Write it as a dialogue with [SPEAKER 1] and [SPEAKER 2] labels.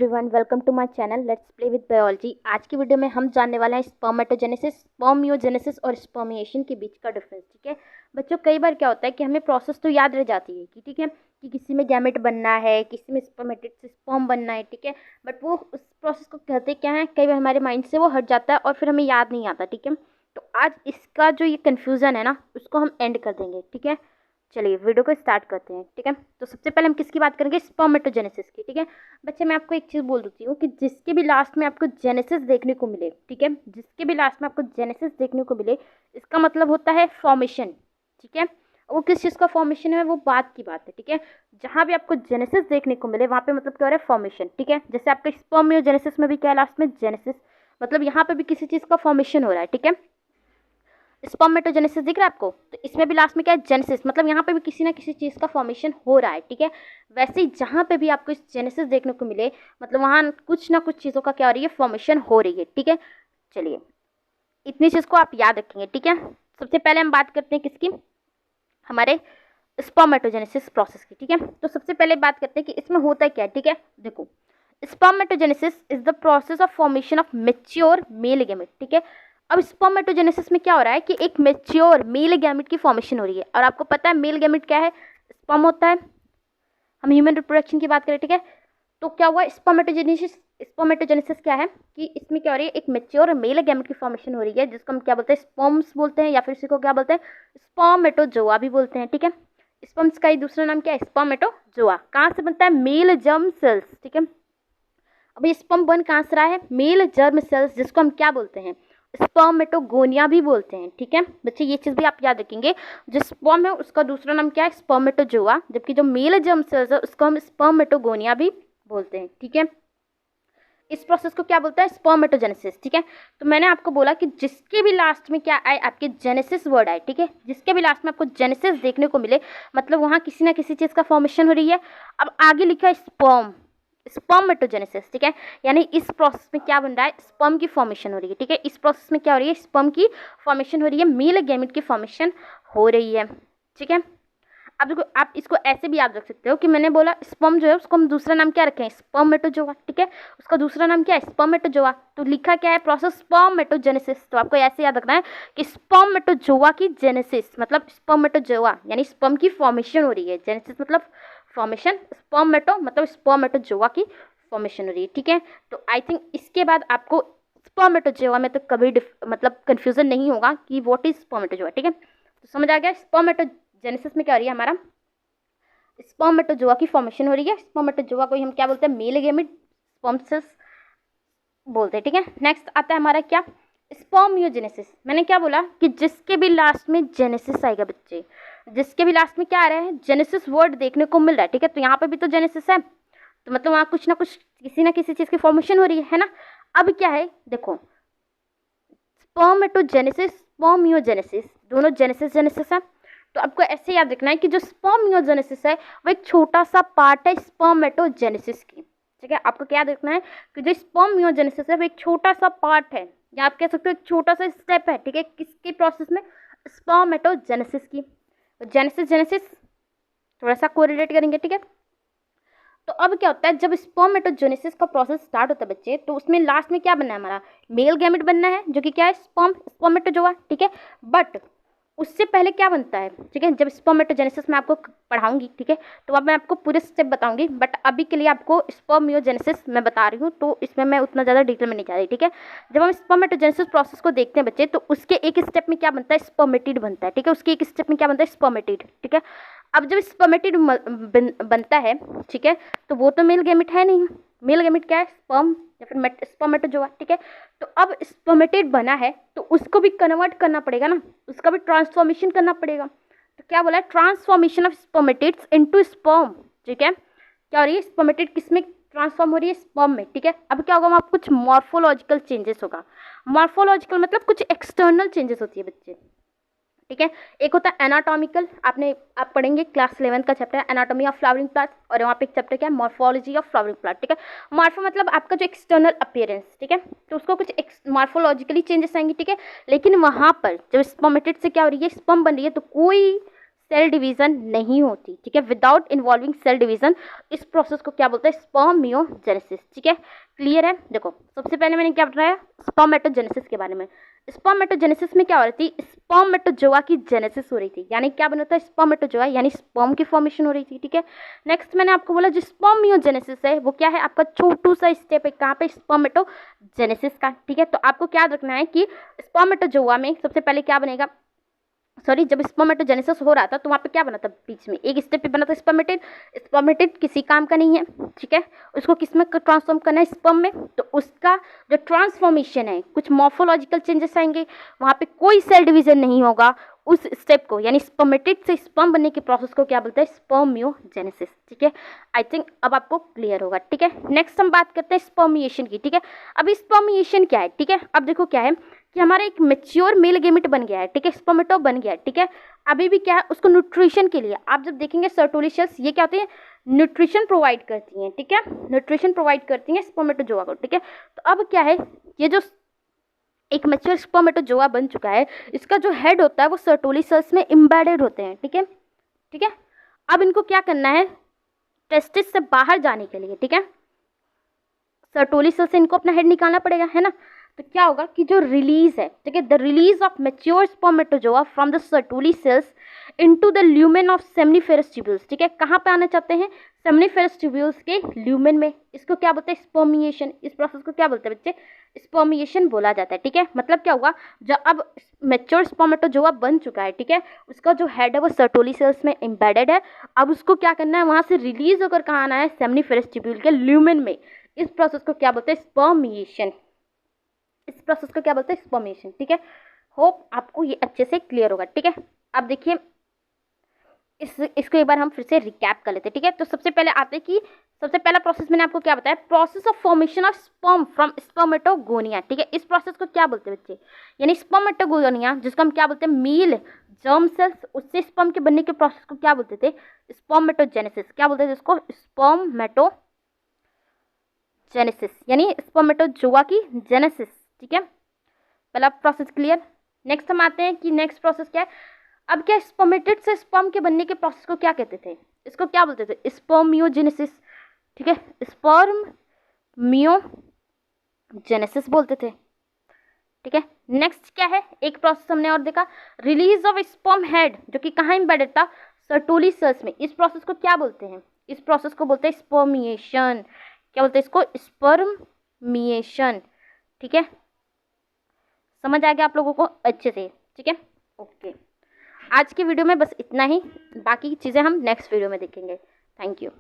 [SPEAKER 1] Everyone, welcome to my channel let's play with biology. आज की video में हम जानने वाले हैं स्पर्मेटोजेनेसिस, स्पर्मियोजेनेसिस और स्पर्मिएशन के बीच का डिफरेंस। ठीक है बच्चों, कई बार क्या होता है कि हमें प्रोसेस तो याद रह जाती है कि ठीक है कि किसी में गैमेट बनना है, किसी में स्पर्मेटिड से स्पर्म बनना है, ठीक है, बट वो उस प्रोसेस को कहते क्या है, कई बार हमारे माइंड से वो हट जाता है और फिर हमें याद नहीं आता। ठीक है, तो आज इसका जो ये कन्फ्यूज़न है ना, उसको हम एंड कर देंगे। ठीक है, चलिए वीडियो को स्टार्ट करते हैं। ठीक है, तो सबसे पहले हम किसकी बात करेंगे, स्पर्मेटोजेनेसिस की। ठीक है बच्चे, मैं आपको एक चीज़ बोल देती हूँ कि जिसके भी लास्ट में आपको जेनेसिस देखने को मिले, ठीक है, जिसके भी लास्ट में आपको जेनेसिस देखने को मिले, इसका मतलब होता है फॉर्मेशन। ठीक है, वो किस चीज़ का फॉर्मेशन है वो बात की बात है। ठीक है, जहाँ भी आपको जेनेसिस देखने को मिले वहाँ पे मतलब क्या हो रहा है, फॉर्मेशन। ठीक है, जैसे आपके स्पर्मियोजेनेसिस में भी क्या है, लास्ट में जेनेसिस, मतलब यहाँ पे भी किसी चीज़ का फॉर्मेशन हो रहा है। ठीक है, स्पर्मेटोजेनेसिस दिख रहा है आपको, तो इसमें भी लास्ट में क्या है, जेनेसिस, मतलब यहाँ पे भी किसी ना किसी चीज़ का फॉर्मेशन हो रहा है। ठीक है, वैसे ही जहाँ पे भी आपको इस जेनेसिस देखने को मिले, मतलब वहाँ कुछ ना कुछ चीज़ों का क्या हो रही है, फॉर्मेशन हो रही है। ठीक है, चलिए इतनी चीज़ को आप याद रखेंगे। ठीक है, सबसे पहले हम बात करते हैं किसकी, हमारे स्पर्मेटोजेनेसिस प्रोसेस की। ठीक है, तो सबसे पहले बात करते हैं कि इसमें होता क्या है। ठीक है, देखो, spermatogenesis is the process of formation of mature male gamete. ठीक है, अब स्पर्मेटोजेनेसिस में क्या हो रहा है कि एक मैच्योर मेल गैमेट की फॉर्मेशन हो रही है, और आपको पता है मेल गैमेट क्या है, स्पर्म होता है। हम ह्यूमन रिप्रोडक्शन की बात करें, ठीक है, तो क्या हुआ, स्पर्मेटोजेनेसिस क्या है कि इसमें क्या हो रही है, एक मैच्योर मेल गैमेट की फॉर्मेशन हो रही है, जिसको हम क्या बोलते हैं, स्पर्म्स बोलते हैं, या फिर इसी को क्या बोलते हैं, स्पर्मेटोजोआ भी बोलते हैं। ठीक है, स्पर्म्स का ही दूसरा नाम क्या है, स्पर्मेटोजोआ। कहाँ से बनता है, मेल जर्म सेल्स। ठीक है, अब ये स्पर्म बन कहाँ से रहा है, मेल जर्म सेल्स, जिसको हम क्या बोलते हैं, स्पर्मेटोगोनिया भी बोलते हैं। ठीक है बच्चे, ये चीज़ भी आप याद रखेंगे, जो स्पर्म है उसका दूसरा नाम क्या है, स्पर्मेटोजोआ, जबकि जो मेल जर्म सेल्स है उसको हम स्पर्मेटोगोनिया भी बोलते हैं। ठीक है, इस प्रोसेस को क्या बोलता है, स्पर्मेटोजेनेसिस। ठीक है, तो मैंने आपको बोला कि जिसके भी लास्ट में क्या आए, आपके जेनेसिस वर्ड आए, ठीक है, जिसके भी लास्ट में आपको जेनेसिस देखने को मिले, मतलब वहाँ किसी ना किसी चीज़ का फॉर्मेशन हो रही है। अब आगे लिखा है स्पर्म, स्पर्मेटोजेनेसिस। ठीक है, यानी इस प्रोसेस में क्या बन रहा है, स्पर्म की फॉर्मेशन हो रही है। ठीक है, इस प्रोसेस में क्या हो रही है, स्पर्म की फॉर्मेशन हो रही है, मेल गैमेट की फॉर्मेशन हो रही है। ठीक है, अब देखो, आप इसको ऐसे भी याद रख सकते हो कि मैंने बोला स्पर्म जो है उसको हम दूसरा नाम क्या रखें, स्पर्मेटोजोआ। ठीक है, उसका दूसरा नाम क्या है, स्पर्मेटोजोआ, तो लिखा क्या है, प्रोसेस स्पर्मेटोजेनेसिस। तो आपको ऐसे याद रखना है कि स्पर्मेटोजोआ की जेनेसिस मतलब स्पर्मेटोजोआ, यानी स्पर्म की फॉर्मेशन हो रही है, जेनेसिस मतलब फॉर्मेशन, स्पर्मेटो मतलब स्पर्मेटोजोआ की फॉर्मेशन हो रही है। ठीक है, तो आई थिंक इसके बाद आपको स्पर्मेटोजोआ में तो कभी मतलब कन्फ्यूजन नहीं होगा कि व्हाट इज स्पर्मेटोजोआ। ठीक है, तो समझ आ गया, स्पर्मेटोजेनेसिस में क्या हो रही है, हमारा स्पर्मेटोजोआ की फॉर्मेशन हो रही है। स्पर्मेटोजोआ को ही हम क्या बोलते हैं, मेल गैमेट स्पर्म सेल्स बोलते हैं। ठीक है, नेक्स्ट आता है हमारा क्या, स्पर्मियोजेनेसिस। मैंने क्या बोला कि जिसके भी लास्ट में जेनेसिस आएगा बच्चे, जिसके भी लास्ट में क्या आ रहा है, जेनेसिस वर्ड देखने को मिल रहा है। ठीक है, तो यहाँ पे भी तो जेनेसिस है, तो मतलब वहाँ कुछ ना कुछ किसी ना किसी चीज़ की फॉर्मेशन हो रही है ना। अब क्या है, देखो, स्पर्मेटोजेनेसिस, स्पर्मियोजेनेसिस, दोनों जेनेसिस जेनेसिस है। तो आपको ऐसे याद रखना है कि जो स्पर्मियोजेनेसिस है वो एक छोटा सा पार्ट है स्पर्मेटोजेनेसिस की। ठीक है, आपको क्या याद रखना है कि जो स्पर्मियोजेनेसिस है वो एक छोटा सा पार्ट है, या आप कह सकते हो एक छोटा सा स्टेप है। ठीक है, किसके प्रोसेस में, स्पर्मेटोजेनेसिस की। तो जेनेसिस जेनेसिस थोड़ा सा कोरिलेट करेंगे। ठीक है, तो अब क्या होता है, जब स्पर्मेटोजेनेसिस का प्रोसेस स्टार्ट होता है बच्चे, तो उसमें लास्ट में क्या बनना है, हमारा मेल गैमेट बनना है, जो कि क्या है, स्पर्मेटोजोआ। ठीक है, बट उससे पहले क्या बनता है, ठीक है, जब स्पर्मेटोजेनेसिस में आपको पढ़ाऊंगी, ठीक है, तो अब मैं आपको पूरे स्टेप बताऊंगी, बट अभी के लिए आपको स्पर्मियोजेनेसिस मैं बता रही हूँ, तो इसमें मैं उतना ज़्यादा डिटेल में नहीं जा रही। ठीक है, जब हम स्पर्मेटोजेनेसिस प्रोसेस को देखते हैं बच्चे, तो उसके एक स्टेप में क्या बनता है, स्पर्मेटिड बनता है। ठीक है, उसके एक स्टेप में क्या बनता है, स्पर्मेटिड। ठीक है, अब जब स्पर्मेटिड बनता है, ठीक है, तो वो तो मेल गैमेट है नहीं, मेल गैमेट क्या है, स्पर्म या फिर स्पर्मेटोजोआ। ठीक है, तो अब स्पर्मेटिड बना है तो उसको भी कन्वर्ट करना पड़ेगा ना, उसका भी ट्रांसफॉर्मेशन करना पड़ेगा। तो क्या बोला है, transformation of spermatids into sperm. ठीक है, क्या हो रही है, स्पर्मेटिड किस में ट्रांसफॉर्म हो रही है, स्पर्म में। ठीक है, अब क्या होगा, वहाँ कुछ मॉर्फोलॉजिकल चेंजेस होगा। मॉर्फोलॉजिकल मतलब कुछ एक्सटर्नल चेंजेस होती है बच्चे। ठीक है, एक होता है एनाटॉमिकल, आप पढ़ेंगे क्लास 11 का चैप्टर है एनाटॉमी ऑफ फ्लावरिंग प्लांट, और वहाँ पे एक चैप्टर क्या है, मॉर्फोलॉजी ऑफ फ्लावरिंग प्लांट। ठीक है, मॉर्फो मतलब आपका जो एक्सटर्नल अपीयरेंस। ठीक है, तो उसको कुछ मॉर्फोलॉजिकली चेंजेस आएंगे। ठीक है, लेकिन वहाँ पर जब स्पर्मेटिड से क्या हो रही है, स्पर्म बन रही है, तो कोई सेल डिवीजन नहीं होती, ठीक है, विदाउट इन्वॉल्विंग सेल डिवीजन। इस प्रोसेस को क्या बोलते हैं, स्पर्मियोजेनेसिस, ठीक है, क्लियर है। देखो सबसे पहले मैंने क्या बताया, स्पर्मेटोजेनेसिस के बारे में। स्पर्मेटोजेनेसिस में क्या हो रही थी, स्पर्मेटोजोआ की जेनेसिस हो रही थी, यानी क्या बना था, स्पर्मेटोजोआ यानी स्पर्म की फॉर्मेशन हो रही थी, ठीक है। नेक्स्ट मैंने आपको बोला जो स्पर्मियोजेनेसिस है वो क्या है, आपका छोटू सा स्टेप है कहाँ पे, स्पर्मेटोजेनेसिस का, ठीक है। तो आपको क्या रखना है कि स्पर्मेटोजोआ में सबसे पहले क्या बनेगा, सॉरी, जब स्पर्मेटोजेनेसिस हो रहा था तो वहाँ पे क्या बना था, बीच में एक स्टेप पे बना था स्पर्मेटिड। स्पर्मेटिड किसी काम का नहीं है, ठीक है, उसको किस में ट्रांसफॉर्म करना है, स्पर्म में। तो उसका जो ट्रांसफॉर्मेशन है, कुछ मॉर्फोलॉजिकल चेंजेस आएंगे, वहाँ पे कोई सेल डिवीजन नहीं होगा। उस स्टेप को यानी स्पर्मेटिड से स्पर्म बनने के प्रोसेस को क्या बोलते हैं, स्पर्मियोजेनेसिस, ठीक है। आई थिंक अब आपको क्लियर होगा, ठीक है। नेक्स्ट हम बात करते हैं स्पर्मिएशन की, ठीक है। अभी स्पर्मिएशन क्या है, ठीक है, अब देखो क्या है कि हमारा एक मैच्योर मेल गेमेट बन गया है, ठीक है, स्पर्मेटो बन गया है, ठीक है। अभी भी क्या है, उसको न्यूट्रिशन के लिए आप जब देखेंगे सर्टोली सेल्स ये क्या होती है, न्यूट्रिशन प्रोवाइड करती हैं, ठीक है, न्यूट्रिशन प्रोवाइड करती हैं स्पर्मेटोजोआ को, ठीक है। तो अब क्या है, ये जो एक मैच्योर स्पर्मेटोजोआ बन चुका है, इसका जो हेड होता है वो सर्टोली सेल्स में एम्बेडेड होते हैं, ठीक है, ठीक है। अब इनको क्या करना है, टेस्टिस से बाहर जाने के लिए, ठीक है, सर्टोली सेल से इनको अपना हेड निकालना पड़ेगा, है ना। तो क्या होगा कि जो रिलीज है, ठीक है, the release of mature spermatozoa from the Sertoli cells into the lumen of seminiferous tubules, ठीक है, कहाँ पे आना चाहते हैं, सेमनीफेरस ट्यूब्यूल्स के ल्यूमेन में। इसको क्या बोलते हैं, स्पर्मिएशन। इस प्रोसेस को क्या बोलते हैं बच्चे, स्पर्मिएशन बोला जाता है, ठीक है। मतलब क्या हुआ, जो अब मैच्योर स्पर्मेटोजोआ बन चुका है, ठीक है, उसका जो हेड है वो सर्टोली सेल्स में एम्बेडेड है। अब उसको क्या करना है, वहाँ से रिलीज होकर कहाँ आना है, सेमनीफेरस ट्यूब्यूल के ल्यूमेन में। इस प्रोसेस को क्या बोलते हैं, स्पर्मिएशन। इस प्रोसेस को क्या बोलते हैं, स्पर्मिएशन, ठीक है। होप आपको ये अच्छे से क्लियर होगा, ठीक है। अब देखिए इसको एक बार हम फिर से रिकैप कर लेते हैं, ठीक है। तो सबसे पहले आते हैं कि सबसे पहला प्रोसेस मैंने आपको क्या बताया, process of formation of sperm from spermatogonia, ठीक है। इस प्रोसेस को क्या बोलते हैं बच्चे, यानी स्पर्मेटोगोनिया जिसको हम क्या बोलते हैं, मेल जर्म सेल्स, उससे स्पर्म के बनने के प्रोसेस को क्या बोलते थे, स्पर्मेटोजेनेसिस। क्या बोलते थे इसको, स्पर्मेटोजेनेसिस, यानी स्पर्मेटोजोआ की जेनेसिस, ठीक है। पहला प्रोसेस क्लियर। नेक्स्ट हम आते हैं कि नेक्स्ट प्रोसेस क्या है। अब क्या, स्पर्मेटिड से स्पर्म के बनने के प्रोसेस को क्या कहते थे, इसको क्या बोलते थे, स्पर्मियोजेनेसिस, ठीक है, स्पर्मियोजेनेसिस बोलते थे, ठीक है। नेक्स्ट क्या है, एक प्रोसेस हमने और देखा, रिलीज ऑफ स्पर्म हेड, जो कि कहाँ एम्बेडेड था, सर्टोली सेल्स में। इस प्रोसेस को क्या बोलते हैं, इस प्रोसेस को बोलते हैं स्पर्मिएशन। क्या बोलते हैं इसको, स्पर्मिएशन, ठीक है। समझ आ गया आप लोगों को अच्छे से, ठीक है, ओके। आज की वीडियो में बस इतना ही, बाकी चीज़ें हम नेक्स्ट वीडियो में देखेंगे। Thank you.